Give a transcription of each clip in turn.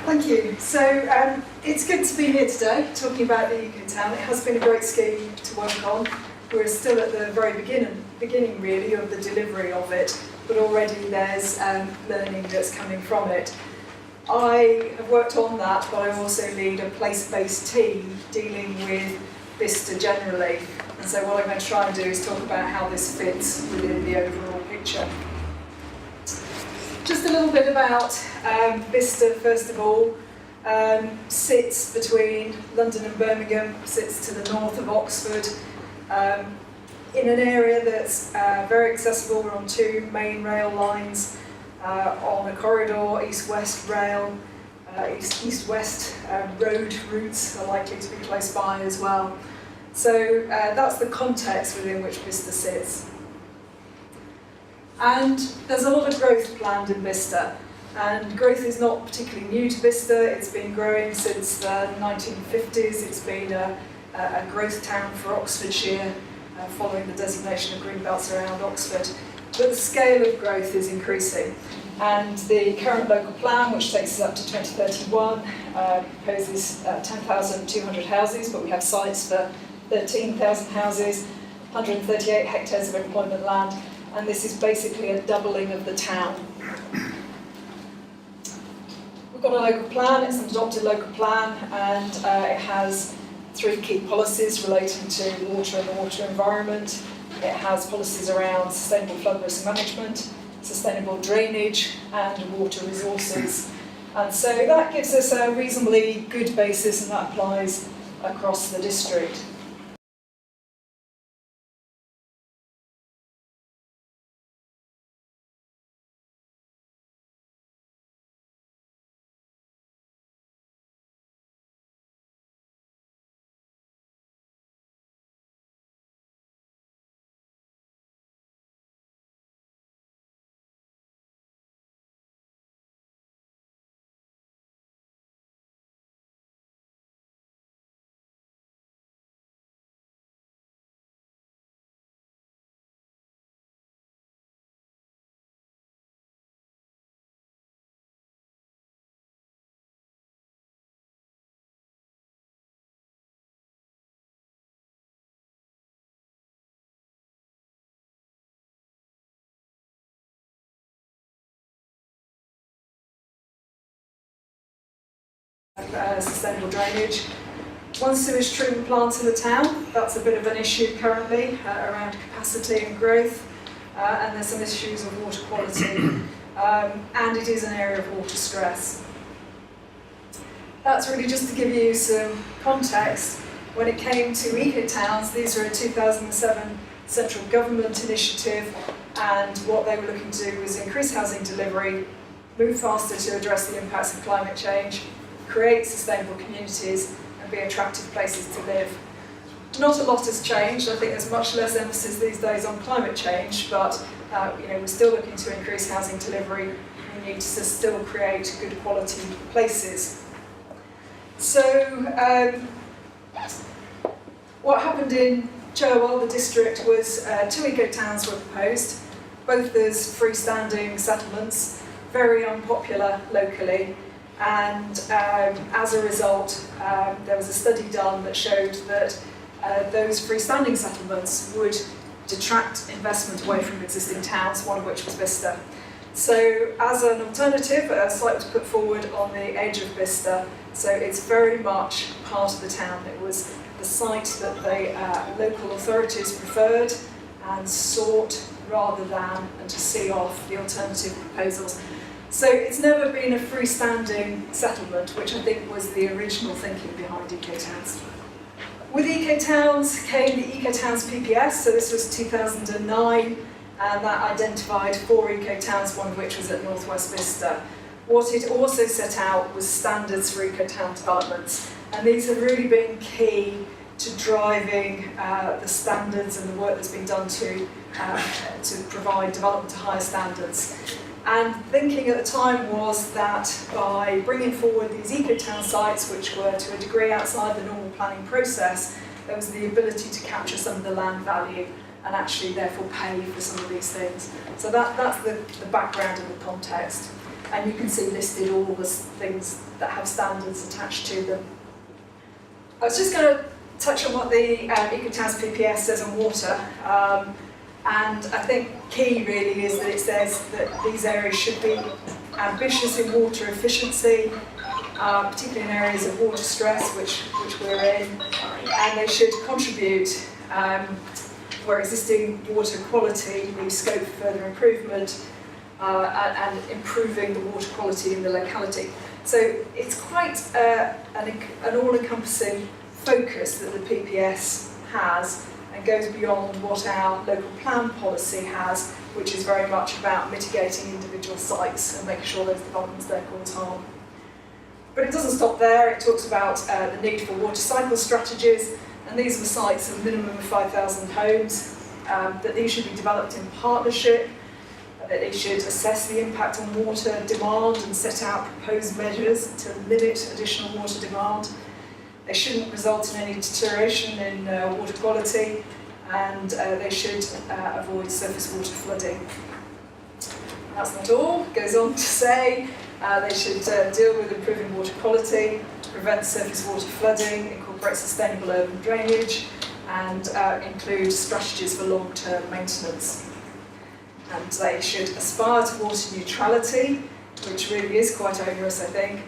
Thank you. So it's good to be here today talking about the Eco-town. It has been a great scheme to work on. We're still at the very beginning really of the delivery of it, but already there's learning that's coming from it. I have worked on that, but I also lead a place-based team dealing with Bicester generally. And so what I'm going to try and do is talk about how this fits within the overall picture. Just a little bit about Bicester, first of all. Sits between London and Birmingham, sits to the north of Oxford, in an area that's very accessible. We're on two main rail lines, on a corridor, east-west rail, east-west road routes are likely to be close by as well. So that's the context within which Bicester sits. And there's a lot of growth planned in Bicester, and growth is not particularly new to Bicester. It's been growing since the 1950s. It's been a growth town for Oxfordshire, following the designation of green belts around Oxford. But the scale of growth is increasing, and the current local plan, which takes us up to 2031, proposes 10,200 houses, but we have sites for 13,000 houses, 138 hectares of employment land, and this is basically a doubling of the town. We've got a local plan, it's an adopted local plan, and it has three key policies relating to water and the water environment. It has policies around sustainable flood risk management, sustainable drainage, and water resources. And so that gives us a reasonably good basis, and that applies across the district. Sustainable drainage. One sewage treatment plant in the town, that's a bit of an issue currently around capacity and growth, and there's some issues of water quality, and it is an area of water stress. That's really just to give you some context. When it came to eco-towns, these were a 2007 central government initiative, and what they were looking to do was increase housing delivery, move faster to address the impacts of climate change, create sustainable communities, and be attractive places to live. Not a lot has changed. I think there's much less emphasis these days on climate change, but we're still looking to increase housing delivery. We need to still create good quality places. So what happened in Cherwell, the district, was two eco-towns were proposed, both as freestanding settlements, very unpopular locally. And as a result, there was a study done that showed that those freestanding settlements would detract investment away from existing towns, one of which was Bicester. So as an alternative, a site was put forward on the edge of Bicester, so it's very much part of the town. It was the site that the local authorities preferred and sought rather than and to see off the alternative proposals. So it's never been a freestanding settlement, which I think was the original thinking behind eco-towns. With eco-towns came the eco-towns PPS, so this was 2009, and that identified 4 eco-towns, one of which was at North West Bicester. What it also set out was standards for eco-town developments, and these have really been key to driving the standards and the work that's been done to provide development to higher standards. And thinking at the time was that by bringing forward these eco-town sites, which were to a degree outside the normal planning process, there was the ability to capture some of the land value and actually therefore pay for some of these things. So that's the background and the context. and you can see listed all the things that have standards attached to them. I was just going to touch on what the Eco-town's PPS says on water, and I think key really is that it says that these areas should be ambitious in water efficiency, particularly in areas of water stress, which we're in, and they should contribute where existing water quality leaves scope for further improvement and improving the water quality in the locality. So it's quite an all-encompassing focus that the PPS has and goes beyond what our local plan policy has, which is very much about mitigating individual sites and making sure those developments don't cause harm. But it doesn't stop there. It talks about the need for water cycle strategies, and these are sites of a minimum of 5,000 homes, that these should be developed in partnership, that they should assess the impact on water demand and set out proposed measures to limit additional water demand. They shouldn't result in any deterioration in water quality, and they should avoid surface water flooding. That's not all. It goes on to say they should deal with improving water quality, prevent surface water flooding, incorporate sustainable urban drainage, and include strategies for long-term maintenance. And they should aspire to water neutrality, which really is quite onerous, I think,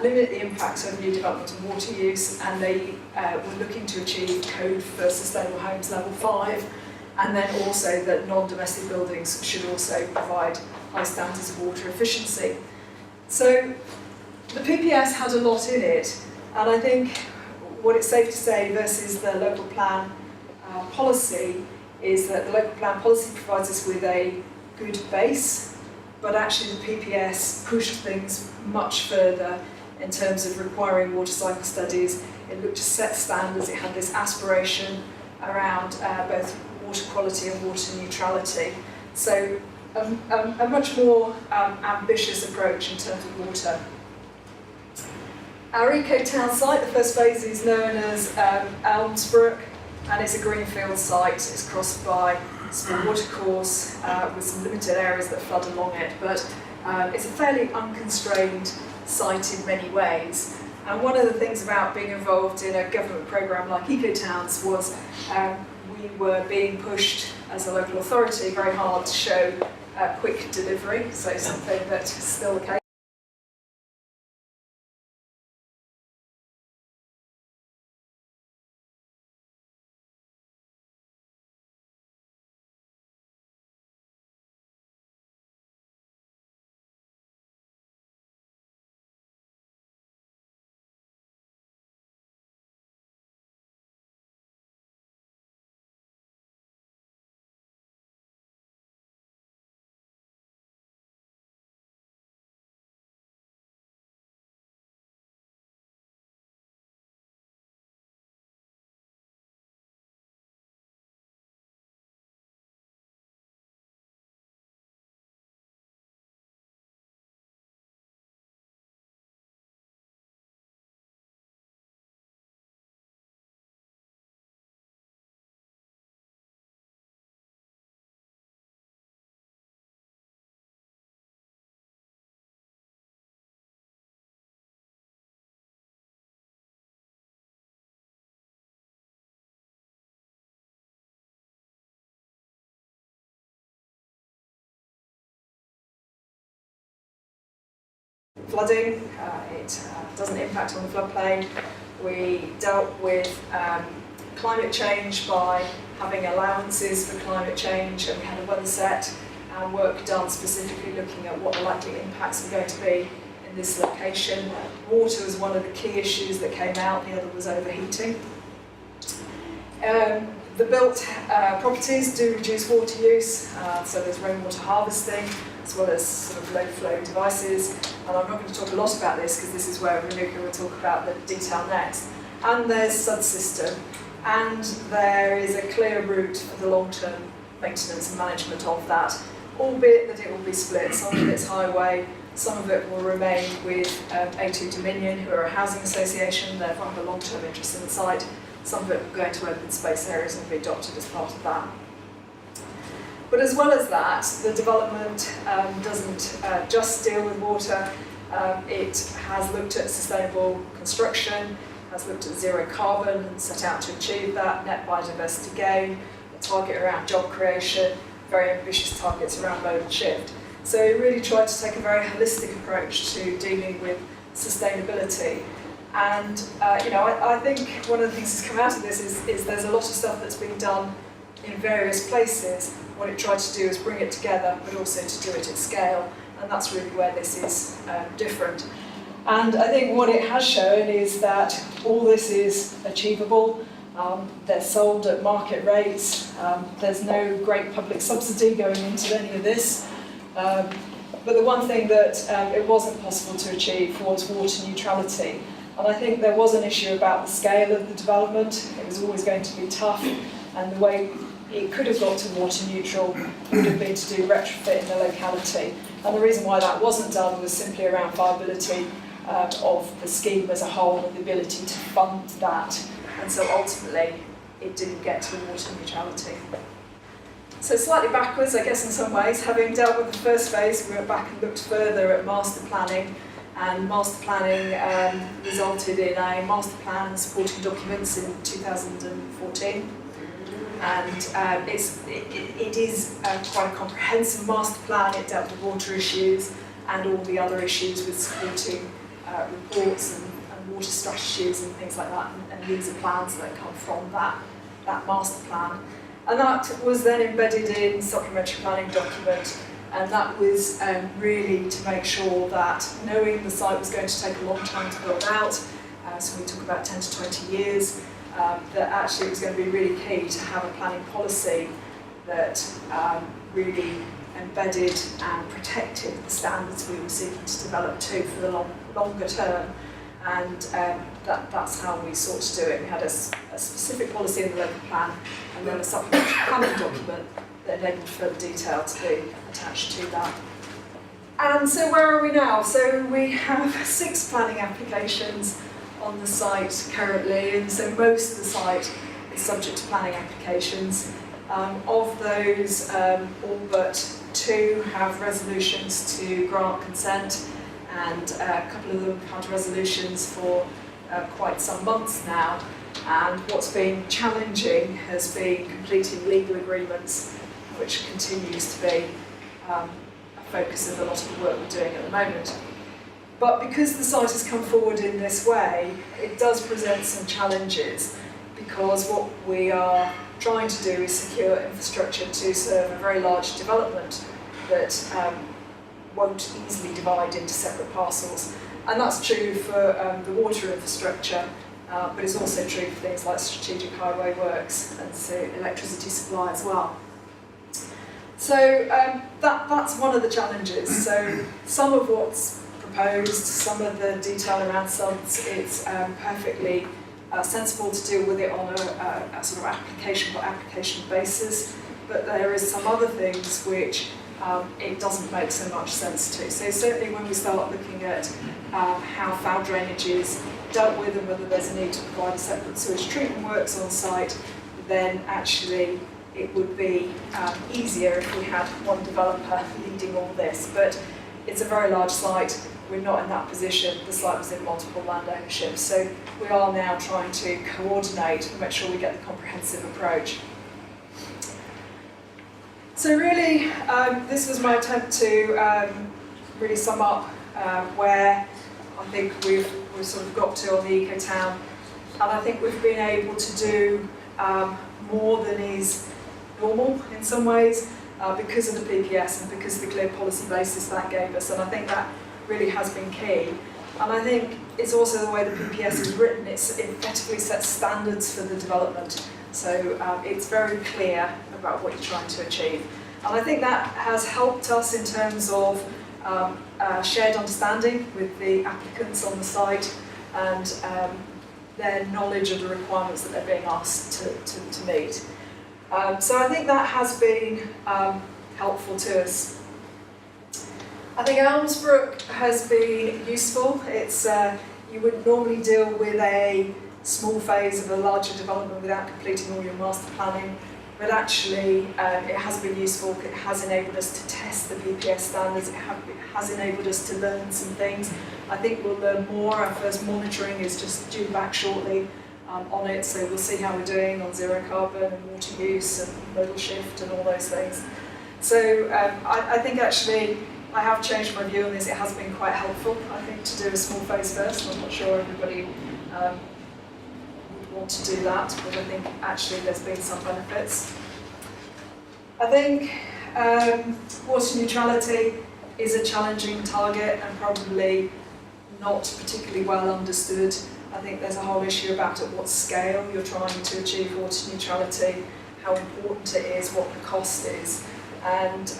limit the impact of new development and water use, and they were looking to achieve Code for Sustainable Homes Level 5, and then also that non-domestic buildings should also provide high standards of water efficiency. So the PPS had a lot in it, and I think what it's safe to say versus the local plan policy is that the local plan policy provides us with a good base, but actually the PPS pushed things much further in terms of requiring water cycle studies. It looked to set standards. It had this aspiration around both water quality and water neutrality. So a much more ambitious approach in terms of water. Our Eco-town site, the first phase, is known as Elmsbrook, and it's a greenfield site. It's crossed by a small watercourse with some limited areas that flood along it, but it's a fairly unconstrained site in many ways. And one of the things about being involved in a government programme like Eco-towns was we were being pushed as a local authority very hard to show quick delivery, so something that is still the case. Flooding, it doesn't impact on the floodplain. We dealt with climate change by having allowances for climate change, and we had a weather set and work done specifically looking at what the likely impacts are going to be in this location. Water was one of the key issues that came out, the other was overheating. The built properties do reduce water use, so there's rainwater harvesting, as well as sort of low flow devices. And I'm not going to talk a lot about this because this is where Renuka will talk about the detail next. And there's SuDS system, and there is a clear route for the long-term maintenance and management of that, albeit that it will be split. Some of it's highway, some of it will remain with A2 Dominion, who are a housing association, therefore have a long-term interest in the site. Some of it will go into open space areas and be adopted as part of that. But as well as that, the development doesn't just deal with water. It has looked at sustainable construction, has looked at zero carbon and set out to achieve that, net biodiversity gain, a target around job creation, very ambitious targets around modal shift. So it really tried to take a very holistic approach to dealing with sustainability. And I think one of the things that's come out of this is there's a lot of stuff that's been done in various places. What it tried to do is bring it together, but also to do it at scale. And that's really where this is different. And I think what it has shown is that all this is achievable. They're sold at market rates. There's no great public subsidy going into any of this. But the one thing that it wasn't possible to achieve was water neutrality. And I think there was an issue about the scale of the development. It was always going to be tough, and the way it could have got to water neutral would have been to do retrofit in the locality. And the reason why that wasn't done was simply around viability of the scheme as a whole and the ability to fund that. And so ultimately, it didn't get to water neutrality. So slightly backwards, I guess, in some ways. Having dealt with the first phase, we went back and looked further at master planning. And master planning resulted in a master plan supporting documents in 2014. And it is quite a comprehensive master plan. It dealt with water issues and all the other issues with supporting reports and water strategies and things like that. And these are plans that come from that master plan. And that was then embedded in supplementary planning document. And that was really to make sure that, knowing the site was going to take a long time to build out, so we talk about 10 to 20 years, that actually it was going to be really key to have a planning policy that really embedded and protected the standards we were seeking to develop to for the longer term. And that's how we sought to do it. We had a specific policy in the local plan and then a supplementary planning document that enabled further detail to be attached to that. And so where are we now? So we have 6 planning applications on the site currently, and so most of the site is subject to planning applications. Of those, all but 2 have resolutions to grant consent, and a couple of them have had resolutions for quite some months now. And what's been challenging has been completing legal agreements, which continues to be a focus of a lot of the work we're doing at the moment. But because the site has come forward in this way, it does present some challenges, because what we are trying to do is secure infrastructure to serve a very large development that won't easily divide into separate parcels. And that's true for the water infrastructure, but it's also true for things like strategic highway works and so electricity supply as well. So that's one of the challenges. So some of what's proposed, some of the detail around SuDS, it's perfectly sensible to deal with it on a sort of application by application basis, but there is some other things which it doesn't make so much sense to. So certainly when we start looking at how foul drainage is dealt with and whether there's a need to provide a separate sewage treatment works on site, then actually it would be easier if we had one developer leading all this. But it's a very large site, we're not in that position, the site was in multiple land ownership, so we are now trying to coordinate and make sure we get the comprehensive approach. So really, this was my attempt to really sum up where I think we've sort of got to on the Eco-town, and I think we've been able to do more than is normal in some ways because of the PPS and because of the clear policy basis that gave us, and I think that really has been key. And I think it's also the way the PPS is written, it effectively sets standards for the development, so it's very clear about what you're trying to achieve. And I think that has helped us in terms of shared understanding with the applicants on the site and their knowledge of the requirements that they're being asked to meet. So I think that has been helpful to us. I think Elmsbrook has been useful. It's you would normally deal with a small phase of a larger development without completing all your master planning but actually it has been useful. It has enabled us to test the BPS standards. It has enabled us to learn some things. I think we'll learn more. Our first monitoring is just due back shortly on it, so we'll see how we're doing on zero carbon and water use and modal shift and all those things. So I think actually I have changed my view on this. It has been quite helpful, I think, to do a small phase first. I'm not sure everybody would want to do that, but I think actually there's been some benefits. I think water neutrality is a challenging target and probably not particularly well understood. I think there's a whole issue about at what scale you're trying to achieve water neutrality, how important it is, what the cost is, and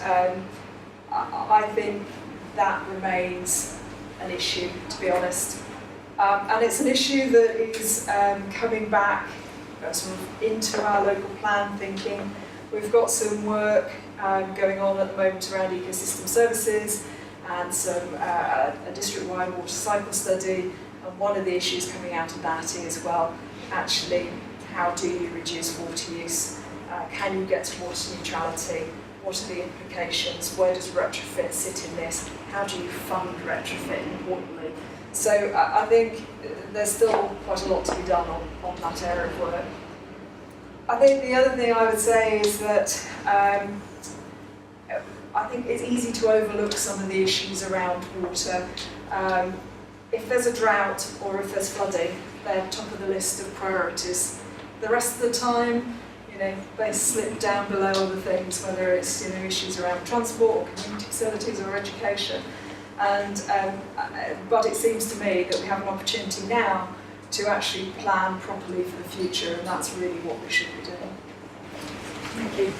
I think that remains an issue, to be honest. And it's an issue that is coming back sort of into our local plan thinking. We've got some work going on at the moment around ecosystem services and some a district-wide water cycle study. And one of the issues coming out of that is, well, actually, how do you reduce water use? Can you get to water neutrality? What are the implications? Where does retrofit sit in this? How do you fund retrofit, importantly? So I think there's still quite a lot to be done on that area of work. I think the other thing I would say is that I think it's easy to overlook some of the issues around water. If there's a drought or if there's flooding, they're top of the list of priorities. The rest of the time, they slip down below other things, whether it's issues around transport or community facilities or education. And but it seems to me that we have an opportunity now to actually plan properly for the future, and that's really what we should be doing. Thank you.